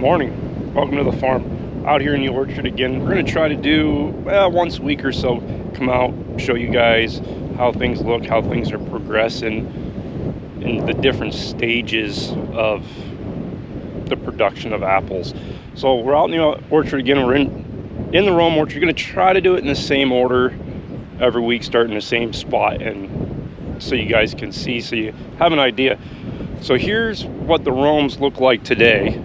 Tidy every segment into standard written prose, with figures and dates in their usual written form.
Morning. Welcome to the farm. Out here in the orchard again. We're going to try to do once a week or so, come out, show you guys how things look, how things are progressing in the different stages of the production of apples. So we're out in the orchard again. We're in the Rome orchard. We're going to try to do it in the same order every week, start in the same spot, and so you guys can see, so you have an idea. So here's what the Romes look like today.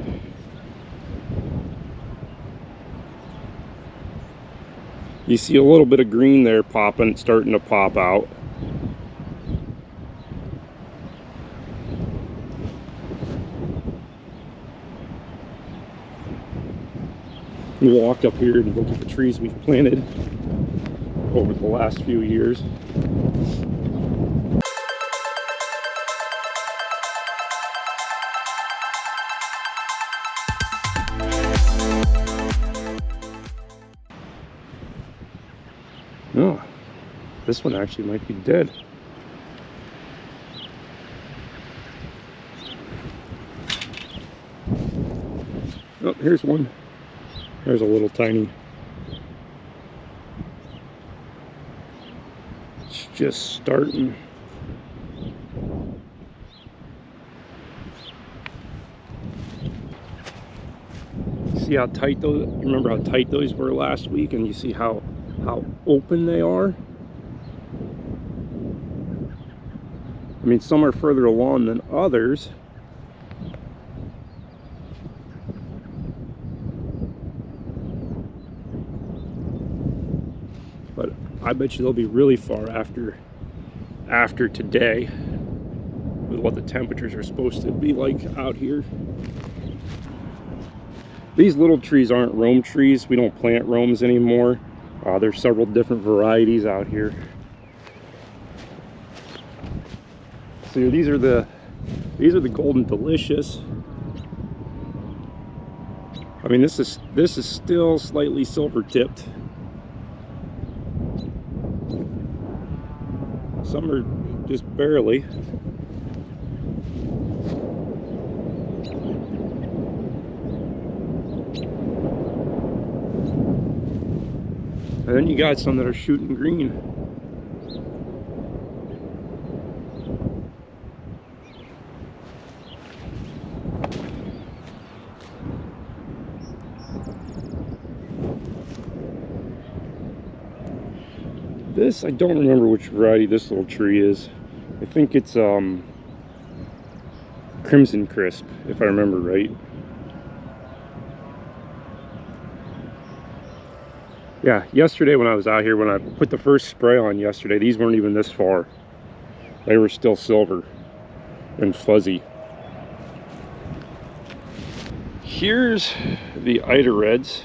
You see a little bit of green there popping, starting to pop out. We'll walk up here and look at the trees we've planted over the last few years. Oh, this one actually might be dead. Oh, here's one. There's a little tiny. It's just starting. See how tight those, you remember how tight those were last week, and you see how open they are? I mean, some are further along than others. But I bet you they'll be really far after today, with what the temperatures are supposed to be like out here. These little trees aren't Rome trees. We don't plant Romes anymore. There's several different varieties out here. So these are the Golden Delicious. I mean, this is still slightly silver tipped. Some are just barely. And then you got some that are shooting green. This, I don't remember which variety this little tree is. I think it's Crimson Crisp, if I remember right. Yeah, yesterday when I was out here, when I put the first spray on yesterday, these weren't even this far. They were still silver and fuzzy. Here's the Ida Reds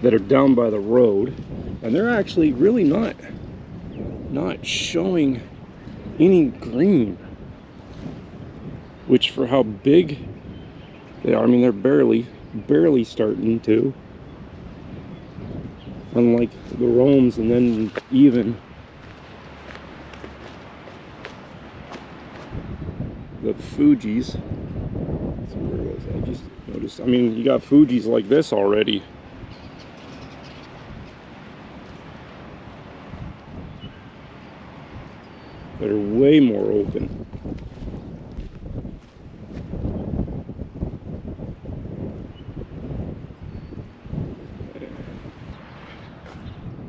that are down by the road, and they're actually really not showing any green, which for how big they are, I mean, they're barely starting to. Unlike the Romes, and then even the Fujis. So where was I? Just noticed. I mean, you got Fujis like this already. That are way more open.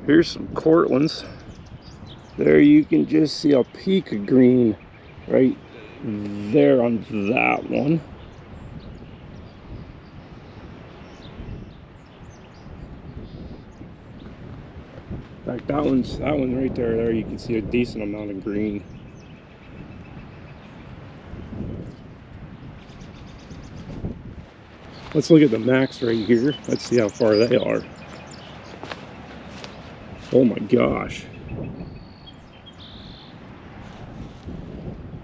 Here's some Cortlands. There you can just see a peak of green right there on that one. In fact, that one right there you can see a decent amount of green. Let's look at the Max right here. Let's see how far they are. Oh my gosh.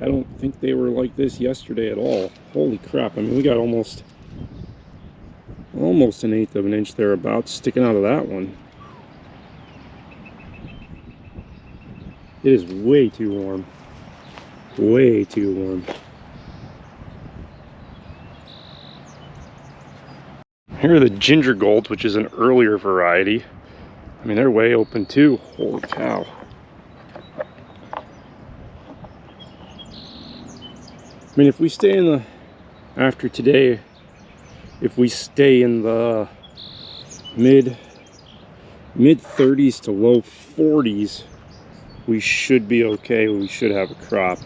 I don't think they were like this yesterday at all. Holy crap. I mean, we got almost an 1/8 of an inch thereabouts sticking out of that one. It is way too warm. Way too warm. Here are the ginger golds, which is an earlier variety. I mean, they're way open too. Holy cow. I mean, if we stay in the, after today, if we stay in the mid 30s to low 40s, we should be okay. We should have a crop.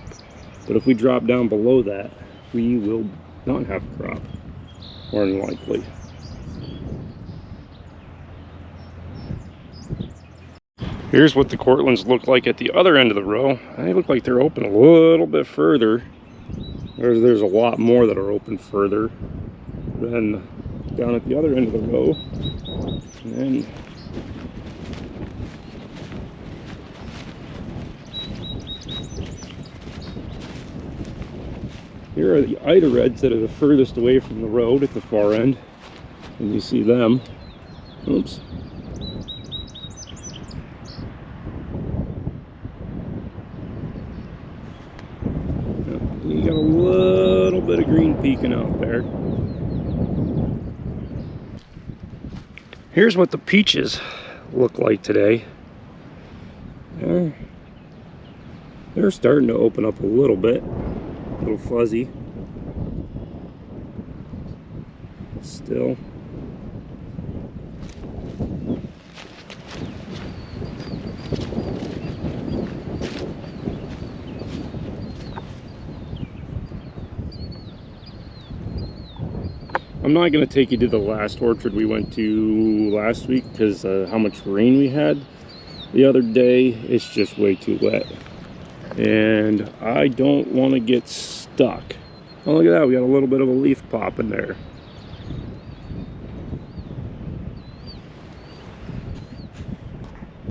But if we drop down below that, we will not have a crop, more than likely. Here's what the Cortlands look like at the other end of the row. They look like they're open a little bit further. There's a lot more that are open further than down at the other end of the row. And then here are the Ida Reds that are the furthest away from the road at the far end. And you see them. Oops. You got a little bit of green peeking out there. Here's what the peaches look like today. They're starting to open up a little bit. A little fuzzy. Still. I'm not going to take you to the last orchard we went to last week because how much rain we had the other day. It's just way too wet. And I don't want to get stuck. Oh, look at that. We got a little bit of a leaf pop in there.